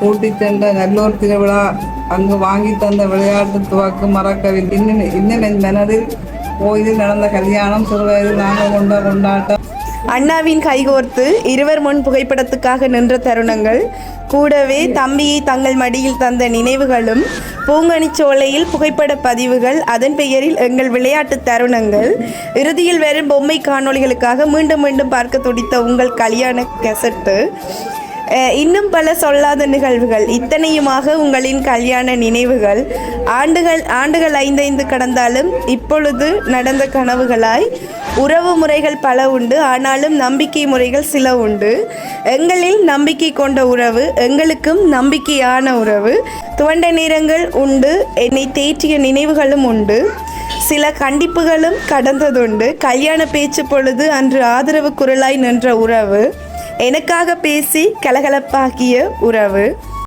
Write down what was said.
கூட்டிச் சென்ற நல்லூர் திருவிழா, அங்கு வாங்கி தந்த விளையாட்டு துவக்கு மறக்கவில்லை. இன்னும் என் மனதில் கோயிலில் நடந்த கல்யாணம், சிறுவயதில் நாங்கள் கொண்ட கொண்டாட்டம். அண்ணாவின் கைகோர்த்து இருவர் முன் புகைப்படத்துக்காக நின்ற தருணங்கள், கூடவே தம்பியை தங்கள் மடியில் தந்த நினைவுகளும், பூங்கனிச்சோலையில் புகைப்பட பதிவுகள், அதன் பெயரில் எங்கள் விளையாட்டு தருணங்கள், இறுதியில் வரும் பொம்மை காணொளிகளுக்காக மீண்டும் மீண்டும் பார்க்க துடித்த உங்கள் கல்யாண கெசட்டு, இன்னும் பல சொல்லாத நிகழ்வுகள், இத்தனையுமாக உங்களின் கல்யாண நினைவுகள், ஆண்டுகள் 5 கடந்தாலும் இப்பொழுது நடந்த கனவுகளாய். உறவு முறைகள் பல உண்டு, ஆனாலும் நம்பிக்கை முறைகள் சில உண்டு. எங்களில் நம்பிக்கை கொண்ட உறவு, எங்களுக்கும் நம்பிக்கையான உறவு. துவண்ட நேரங்கள் உண்டு, என்னை தேற்றிய நினைவுகளும் உண்டு, சில கண்டிப்புகளும் கடந்ததுண்டு. கல்யாண பேச்சு பொழுது அன்று ஆதரவு குரலாய் நின்ற உறவு, எனக்காக பேசி கலகலப்பாக்கிய உறவு.